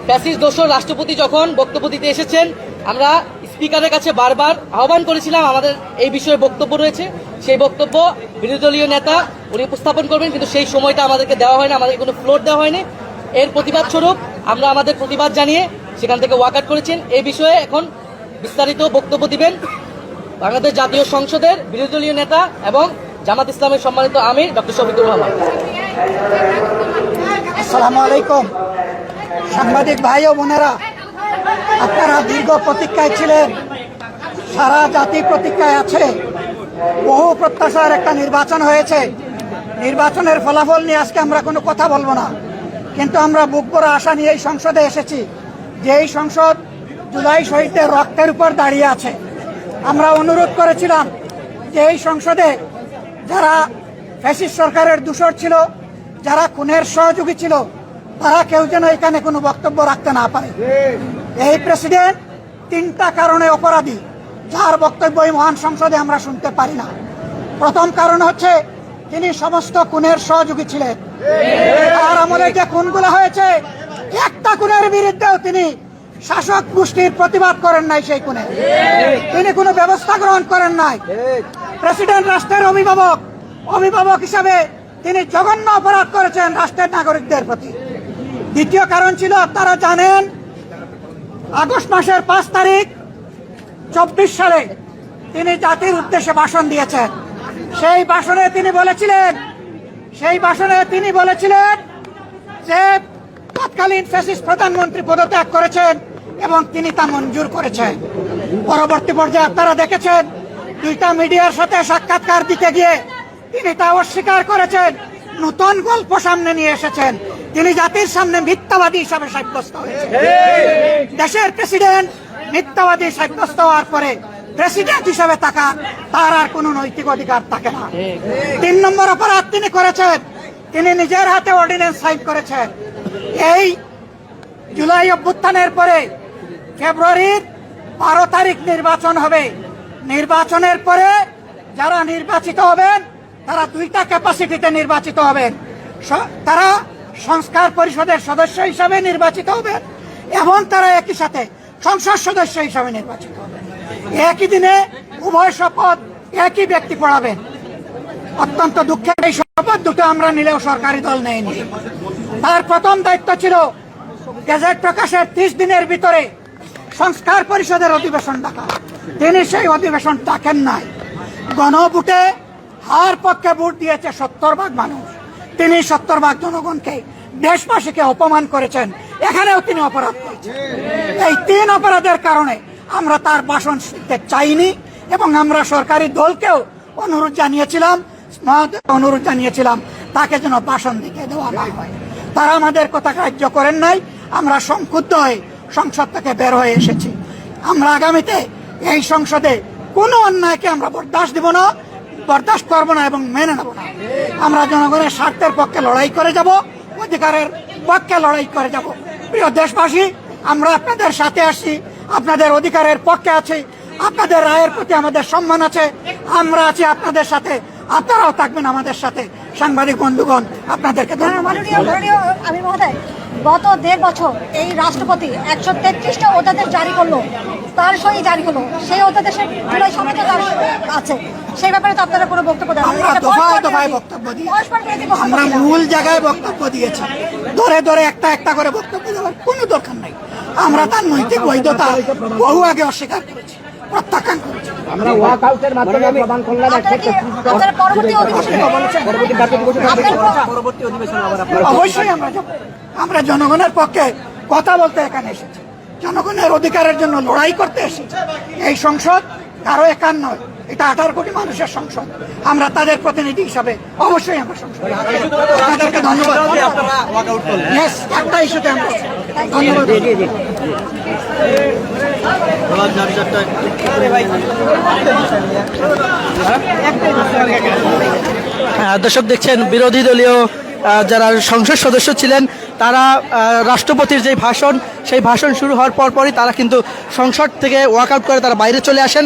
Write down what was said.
Fascist দোসর রাষ্ট্রপতি যখন বক্তব্য দিতে এসেছেন, আমরা স্পিকারের কাছে বারবার আহ্বান করেছিলাম আমাদের এই বিষয়ে বক্তব্য রয়েছে, সেই বক্তব্য বিরোধী দলীয় নেতা উনি উপস্থাপন করবেন, কিন্তু সেই সময়টা আমাদেরকে দেওয়া হয়নি, আমাদেরকে কোনো ফ্লোর দেওয়া হয়নি। এর প্রতিবাদ স্বরূপ আমরা আমাদের প্রতিবাদ জানিয়ে সেখান থেকে ওয়াকআউট করেছেন। এই বিষয়ে এখন বিস্তারিত বক্তব্য দিবেন বাংলাদেশ জাতীয় সংসদের বিরোধী দলীয় নেতা এবং জামাত ইসলামের সম্মানিত আমির ডক্টর শফিকুর রহমান। আসসালামু আলাইকুম। সাংবাদিক ভাই ও বোনেরা, আপনারা দীর্ঘ প্রতীক্ষায় ছিলেন, সারা জাতি প্রতীক্ষায় আছে। বহু প্রত্যাশার একটা নির্বাচন হয়েছে। নির্বাচনের ফলাফল নিয়ে আজকে আমরা কোনো কথা বলবো না, কিন্তু আমরা বুক ভরা আশা নিয়ে এই সংসদে এসেছি যে এই সংসদ জুলাই শহীদদের রক্তের উপর দাঁড়িয়ে আছে। আমরা অনুরোধ করেছিলাম যে এই সংসদে যারা ফ্যাসিস্ট সরকারের দূষর ছিল, যারা খুনের সহযোগী ছিল, তারা কেউ যেন এখানে কোনো বক্তব্য রাখতে না পারে। এই প্রেসিডেন্ট 3টা কারণে অপরাধী, যার বক্তব্য এই মহান সংসদে আমরা শুনতে পারি না। প্রথম কারণ হচ্ছে তিনি সমস্ত খুনের সহযোগী ছিলেন। তার আমলে যে খুনগুলো হয়েছে, একটা খুনের বিরুদ্ধেও তিনি শাসক গোষ্ঠীর প্রতিবাদ করেন নাই, সেই খুনে তিনি কোনো ব্যবস্থা গ্রহণ করেন নাই। প্রেসিডেন্ট রাষ্ট্রের অভিভাবক হিসাবে তিনি জঘন্য অপরাধ করেছেন রাষ্ট্রের নাগরিকদের প্রতি। দ্বিতীয় কারণ ছিল, আপনারা জানেন, আগস্ট মাসের 5 তারিখ 24 সালে তিনি জাতির উদ্দেশ্যে ভাষণ দিয়েছেন। সেই ভাষণে তিনি বলেছিলেন যে তৎকালীন ফ্যাসিস্ট প্রধানমন্ত্রী পদত্যাগ করেছেন এবং তিনি তা মঞ্জুর করেছেন। পরবর্তী পর্যায়ে আপনারা দেখেছেন, 2টা মিডিয়ার সাথে সাক্ষাৎকার দিতে গিয়ে তিনি তা অস্বীকার করেছেন, নতুন গল্প সামনে নিয়ে এসেছেন। তিনি জাতির সামনে মিথ্যাবাদী হিসাবে সাব্যস্ত হয়েছেন। দেশের প্রেসিডেন্ট মিথ্যাবাদী সাব্যস্ত হওয়ার পরে প্রেসিডেন্ট হিসাবে তার আর কোনো নৈতিক অধিকার থাকে না। 3 নম্বর অপরাধ তিনি করেছেন, তিনি নিজের হাতে অর্ডিন্যান্স সাইন করেছেন। এই জুলাই অভ্যুত্থানের পরে ফেব্রুয়ারির 12 তারিখ নির্বাচন হবে। নির্বাচনের পরে যারা নির্বাচিত হবেন তারা 2টা ক্যাপাসিটিতে নির্বাচিত হবেন। তারা সংস্কার পরিষদের সদস্য হিসাবে নির্বাচিত হবেন এবং তারা একই সাথে সংসদ সদস্য হিসাবে নির্বাচিত হবেন। একই দিনে উভয় শপথ একই ব্যক্তি পড়াবেন। অত্যন্ত দুঃখের এই শপথ দুটো আমরা নিলেও সরকারি দল নেয়নি। তার প্রথম দায়িত্ব ছিল গেজেট প্রকাশের 30 দিনের ভিতরে সংস্কার পরিষদের অধিবেশন ডাকা। তিনি সেই অধিবেশন ডাকেন নাই। গণভোটে হার পক্ষে ভোট দিয়েছে 70% মানুষ। তিনি 70% জনগণকে, দেশবাসীকে অপমান করেছেন। এখানেও তিনি অপরাধ করেছেন। এই 3 অপরাধের কারণে আমরা তার ভাষণ শুনতে চাইনি এবং আমরা সরকারি দলকেও অনুরোধ জানিয়েছিলাম তাকে যেন ভাষণ দিতে দেওয়া না হয়। তারা আমাদের কথা গ্রাহ্য করেন নাই। আমরা সংক্ষুব্ধ হয়ে সংসদ থেকে বের হয়ে এসেছি। আমরা আগামীতে এই সংসদে কোনো অন্যায়কে আমরা বরদাস্ত করবো না এবং মেনে নেব না। আমরা জনগণের স্বার্থের পক্ষে লড়াই করে যাব, অধিকারের পক্ষে লড়াই করে যাব। প্রিয় দেশবাসী, আমরা আপনাদের সাথে আসছি, আপনাদের অধিকারের পক্ষে আছি, আপনাদের রায়ের প্রতি আমাদের সম্মান আছে। আমরা আছি আপনাদের সাথে, আপনারাও থাকবেন আমাদের সাথে। সাংবাদিক বন্ধুগণ, আপনাদেরকে গত 1.5 বছর এই রাষ্ট্রপতি 133টা অধ্যাদেশ জারি করলো, তার সই জারি হলো। সেই অধ্যাদেশের জুলাই সনদে আছে, সেই ব্যাপারে তো আপনারা কোনো বক্তব্য দেন? আমরা দফায় বক্তব্য দিই, আমরা মূল জায়গায় বক্তব্য দিয়েছি। ধরে একটা করে বক্তব্য দেওয়ার কোনো দরকার নাই। আমরা তার নৈতিক বৈধতা বহু আগে অস্বীকার করেছি, প্রত্যাখ্যান করেছি। অবশ্যই আমরা জনগণের পক্ষে কথা বলতে এখানে এসেছি, জনগণের অধিকারের জন্য লড়াই করতে এসেছি। এই সংসদ কারো একার নয়, এটা 18 কোটি মানুষের সংসদ। আমরা তাদের প্রতিনিধি হিসাবে অবশ্যই আমরা সংসদ। আপনাদেরকে ধন্যবাদ। একটা ইস্যুতে আমরা ধন্যবাদ। দর্শক দেখছেন, বিরোধী দলীয় যারা সংসদ সদস্য ছিলেন তারা রাষ্ট্রপতির যে ভাষণ, সেই ভাষণ শুরু হওয়ার পরপরই তারা কিন্তু সংসদ থেকে ওয়াকআউট করে তারা বাইরে চলে আসেন।